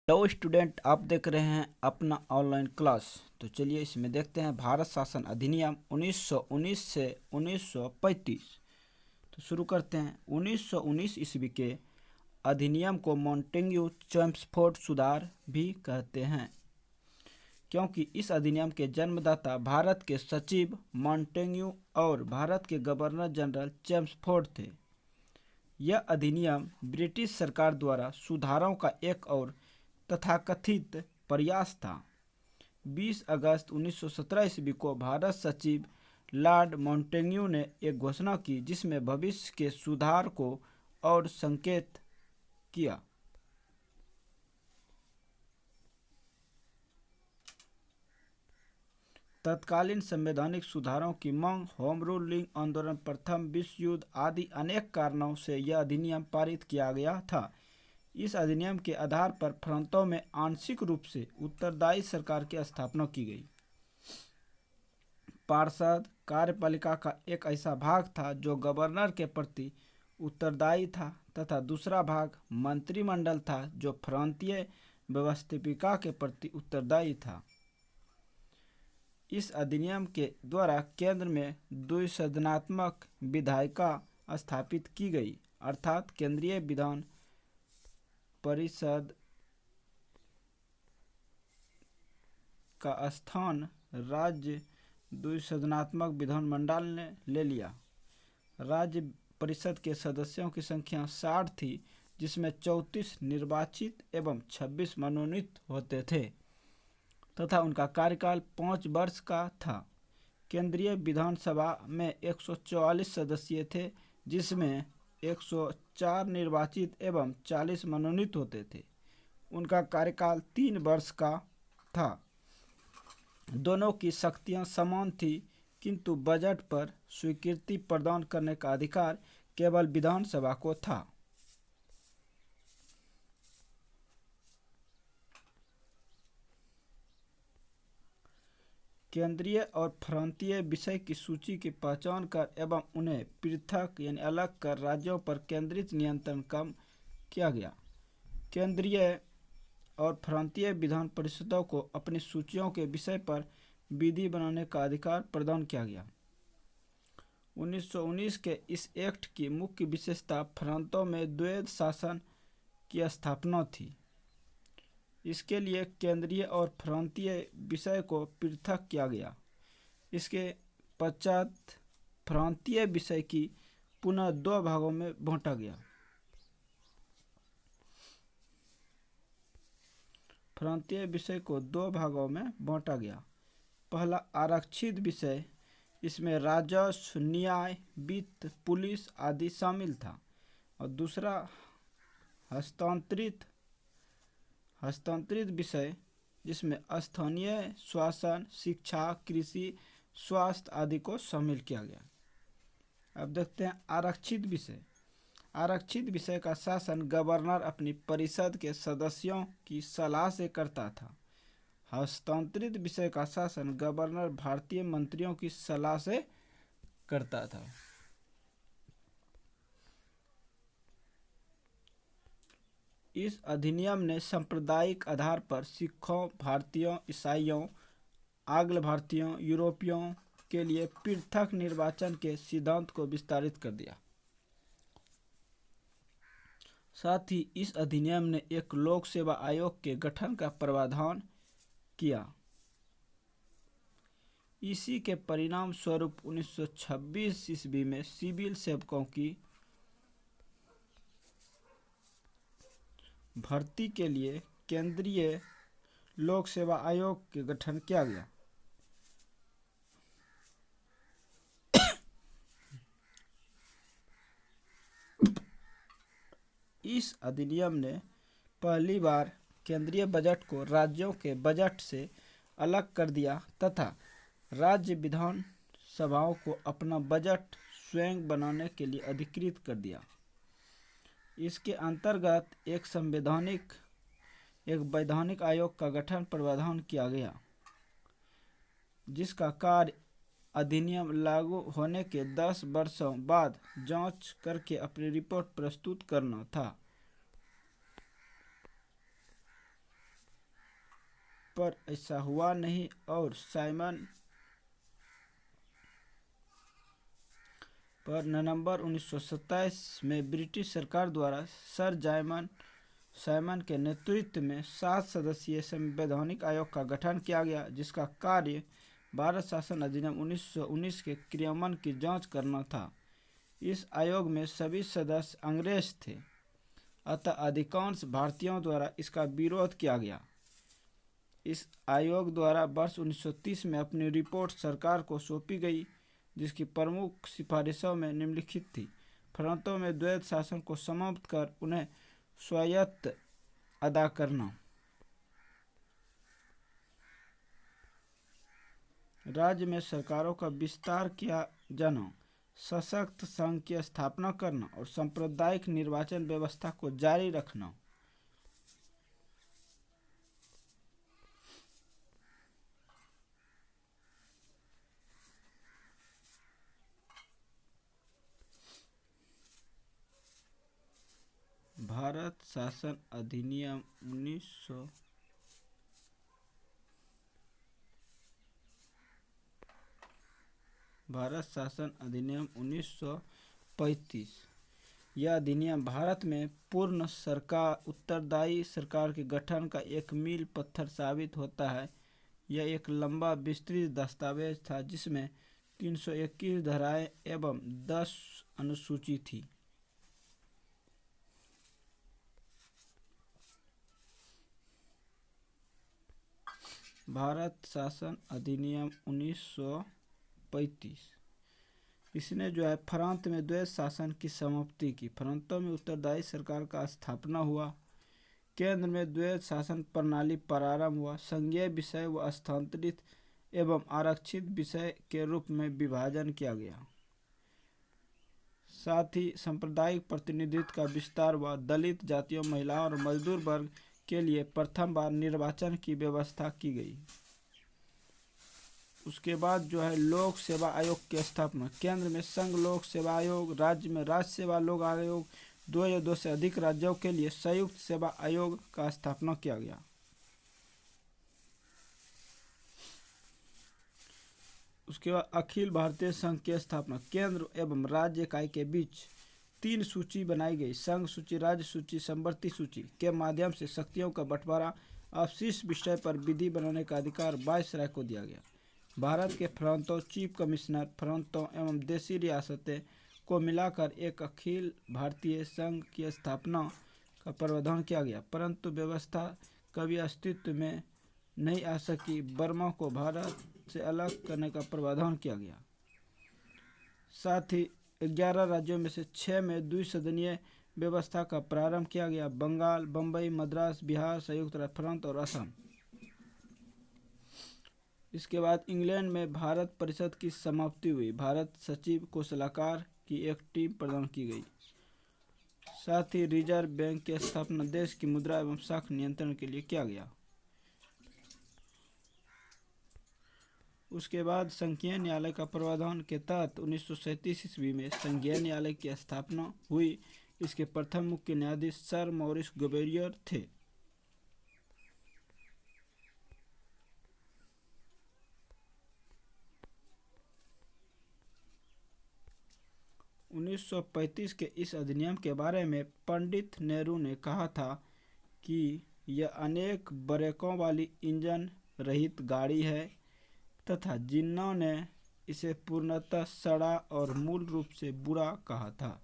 Hello student, आप देख रहे हैं अपना ऑनलाइन क्लास। तो चलिए इसमें देखते हैं भारत शासन अधिनियम 1919 से 1935। तो शुरू करते हैं। 1919 ईस्वी के अधिनियम को मॉन्टेग्यू चेम्सफोर्ड सुधार भी कहते हैं, क्योंकि इस अधिनियम के जन्मदाता भारत के सचिव मॉन्टेग्यू और भारत के गवर्नर जनरल चेम्सफोर्ड थे। यह अधिनियम ब्रिटिश सरकार द्वारा सुधारों का एक और तथाकथित प्रयास था। 20 अगस्त 1917 ईस्वी को भारत सचिव लॉर्ड मॉन्टेग्यू ने एक घोषणा की जिसमें भविष्य के सुधार को और संकेत किया। तत्कालीन संवैधानिक सुधारों की मांग, होम रूलिंग आंदोलन, प्रथम विश्व युद्ध आदि अनेक कारणों से यह अधिनियम पारित किया गया था। इस अधिनियम के आधार पर प्रांतों में आंशिक रूप से उत्तरदायी सरकार की स्थापना की गई। पार्षद कार्यपालिका का एक ऐसा भाग था जो गवर्नर के प्रति उत्तरदायी था तथा दूसरा भाग मंत्रिमंडल था जो प्रांतीय व्यवस्थापिका के प्रति उत्तरदायी था। इस अधिनियम के द्वारा केंद्र में द्विसदनात्मक विधायिका स्थापित की गई, अर्थात केंद्रीय विधान परिषद का स्थान राज्य द्विसदनात्मक विधानमंडल ने ले लिया। राज्य परिषद के सदस्यों की संख्या 60 थी, जिसमें 34 निर्वाचित एवं 26 मनोनीत होते थे तथा उनका कार्यकाल 5 वर्ष का था। केंद्रीय विधानसभा में 144 सदस्य थे, जिसमें 104 निर्वाचित एवं 40 मनोनीत होते थे। उनका कार्यकाल 3 वर्ष का था। दोनों की शक्तियां समान थी, किंतु बजट पर स्वीकृति प्रदान करने का अधिकार केवल विधानसभा को था। केंद्रीय और प्रांतीय विषय की सूची की पहचान कर एवं उन्हें पृथक यानी अलग कर राज्यों पर केंद्रित नियंत्रण कम किया गया। केंद्रीय और प्रांतीय विधान परिषदों को अपनी सूचियों के विषय पर विधि बनाने का अधिकार प्रदान किया गया। 1919 के इस एक्ट की मुख्य विशेषता प्रांतों में द्वैध शासन की स्थापना थी। इसके लिए केंद्रीय और प्रांतीय विषय को पृथक किया गया। इसके पश्चात प्रांतीय विषय की पुनः 2 भागों में बांटा गया। प्रांतीय विषय को 2 भागों में बांटा गया। पहला आरक्षित विषय, इसमें राजस्व, न्याय, वित्त, पुलिस आदि शामिल था, और दूसरा हस्तांतरित विषय, जिसमें स्थानीय शासन, शिक्षा, कृषि, स्वास्थ्य आदि को शामिल किया गया। अब देखते हैं आरक्षित विषय। आरक्षित विषय का शासन गवर्नर अपनी परिषद के सदस्यों की सलाह से करता था। हस्तांतरित विषय का शासन गवर्नर भारतीय मंत्रियों की सलाह से करता था। इस अधिनियम ने सांप्रदायिक आधार पर सिखों, भारतीयों, ईसाइयों, आंग्ल भारतीयों, यूरोपियों के लिए पृथक निर्वाचन के सिद्धांत को विस्तारित कर दिया। साथ ही इस अधिनियम ने एक लोक सेवा आयोग के गठन का प्रावधान किया। इसी के परिणाम स्वरूप 1926 ईस्वी में सिविल सेवकों की भर्ती के लिए केंद्रीय लोक सेवा आयोग के गठन किया गया। इस अधिनियम ने पहली बार केंद्रीय बजट को राज्यों के बजट से अलग कर दिया तथा राज्य विधान सभाओं को अपना बजट स्वयं बनाने के लिए अधिकृत कर दिया। इसके अंतर्गत एक वैधानिक आयोग का गठन प्रावधान किया गया, जिसका कार्य अधिनियम लागू होने के 10 वर्षों बाद जांच करके अपनी रिपोर्ट प्रस्तुत करना था। पर ऐसा हुआ नहीं और साइमन पर नवंबर 1927 में ब्रिटिश सरकार द्वारा सर साइमन के नेतृत्व में 7 सदस्यीय संवैधानिक आयोग का गठन किया गया, जिसका कार्य भारत शासन अधिनियम 1919 के क्रियान्वयन की जांच करना था। इस आयोग में सभी सदस्य अंग्रेज थे, अतः अधिकांश भारतीयों द्वारा इसका विरोध किया गया। इस आयोग द्वारा वर्ष 1930 में अपनी रिपोर्ट सरकार को सौंपी गई, जिसकी प्रमुख सिफारिशों में निम्नलिखित थी: प्रांतों में द्वैध शासन को समाप्त कर उन्हें स्वायत्त अदा करना, राज्य में सरकारों का विस्तार किया जाना, सशक्त संघ की स्थापना करना और सांप्रदायिक निर्वाचन व्यवस्था को जारी रखना। भारत शासन अधिनियम 1935। यह अधिनियम भारत में पूर्ण सरकार उत्तरदायी सरकार के गठन का एक मील पत्थर साबित होता है। यह एक लंबा विस्तृत दस्तावेज था जिसमें 321 धाराएं एवं 10 अनुसूची थी। भारत शासन अधिनियम 1935 इसने जो है प्रांत में द्वैध शासन की समाप्ति की, प्रांतों में उत्तरदायी सरकार का स्थापना हुआ, केंद्र में द्वैध शासन प्रणाली प्रारंभ हुआ, संघीय विषय व स्थानांतरित एवं आरक्षित विषय के रूप में विभाजन किया गया। साथ ही सांप्रदायिक प्रतिनिधित्व का विस्तार हुआ, दलित जातियों, महिलाओं और मजदूर वर्ग के लिए प्रथम बार निर्वाचन की व्यवस्था की गई। उसके बाद जो है लोक सेवा आयोग की स्थापना, केंद्र में संघ लोक सेवा आयोग, राज्य में राज्य सेवा लोक आयोग, 2 या 2 से अधिक राज्यों के लिए संयुक्त सेवा आयोग का स्थापना किया गया। उसके बाद अखिल भारतीय संघ की स्थापना, केंद्र एवं राज्य इकाई के बीच 3 सूची बनाई गई, संघ सूची, राज्य सूची, समवर्ती सूची के माध्यम से शक्तियों का बंटवारा, अवशिष्ट विषय पर विधि बनाने का अधिकार वायसराय को दिया गया। भारत के प्रांतों, चीफ कमिश्नर, प्रांतों एवं देशी रियासतें को मिलाकर एक अखिल भारतीय संघ की स्थापना का प्रावधान किया गया, परंतु व्यवस्था कभी अस्तित्व में नहीं आ सकी। बर्मा को भारत से अलग करने का प्रावधान किया गया। साथ ही 11 राज्यों में से 6 में द्विसदनीय व्यवस्था का प्रारंभ किया गया, बंगाल, बम्बई, मद्रास, बिहार, संयुक्त राज्य प्रांत और असम। इसके बाद इंग्लैंड में भारत परिषद की समाप्ति हुई, भारत सचिव को सलाहकार की एक टीम प्रदान की गई। साथ ही रिजर्व बैंक की स्थापना देश की मुद्रा एवं शाख नियंत्रण के लिए किया गया। उसके बाद संघीय न्यायालय का प्रावधान के तहत 1937 ईस्वी में संघीय न्यायालय की स्थापना हुई। इसके प्रथम मुख्य न्यायाधीश सर मॉरिस ग्वालियर थे। 1935 के इस अधिनियम के बारे में पंडित नेहरू ने कहा था कि यह अनेक ब्रेकों वाली इंजन रहित गाड़ी है तथा जिन्होंने इसे पूर्णतः सड़ा और मूल रूप से बुरा कहा था।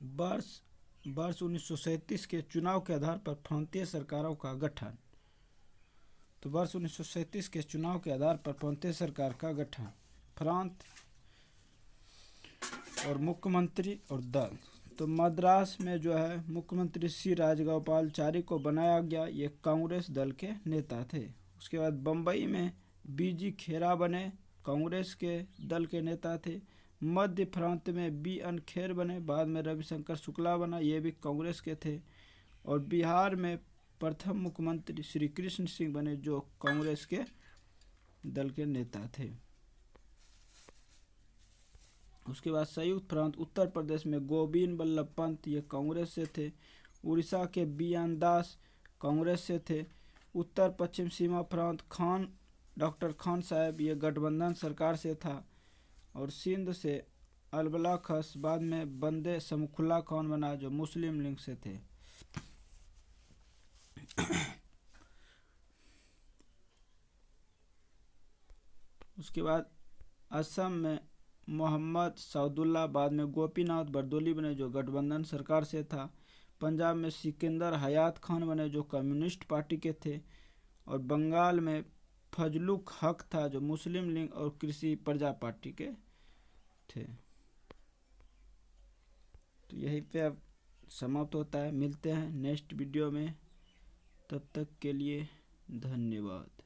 वर्ष 1937 के चुनाव के आधार पर प्रांतीय सरकारों का गठन। तो वर्ष 1937 के चुनाव के आधार पर प्रांतीय सरकार का गठन, प्रांत और मुख्यमंत्री और दल। तो मद्रास में जो है मुख्यमंत्री सी राजगोपालाचारी को बनाया गया, ये कांग्रेस दल के नेता थे। उसके बाद बम्बई में बीजी खेरा बने, कांग्रेस के दल के नेता थे। मध्य प्रांत में B.N. खेर बने, बाद में रविशंकर शुक्ला बना, ये भी कांग्रेस के थे। और बिहार में प्रथम मुख्यमंत्री श्री कृष्ण सिंह बने, जो कांग्रेस के दल के नेता थे। उसके बाद संयुक्त फ्रंट उत्तर प्रदेश में गोविंद बल्लभ पंत, ये कांग्रेस से थे। उड़ीसा के बियान दास कांग्रेस से थे। उत्तर पश्चिम सीमा फ्रंट डॉक्टर खान साहब, ये गठबंधन सरकार से था। और सिंध से अलबला खस, बाद में बंदे समखुल्ला खान बना, जो मुस्लिम लीग से थे। उसके बाद असम में मोहम्मद सऊदुल्ला, बाद में गोपीनाथ बरदोली बने, जो गठबंधन सरकार से था। पंजाब में सिकंदर हयात खान बने, जो कम्युनिस्ट पार्टी के थे। और बंगाल में फजलुक हक था, जो मुस्लिम लीग और कृषि प्रजा पार्टी के थे। तो यहीं पे अब समाप्त होता है। मिलते हैं नेक्स्ट वीडियो में, तब तक के लिए धन्यवाद।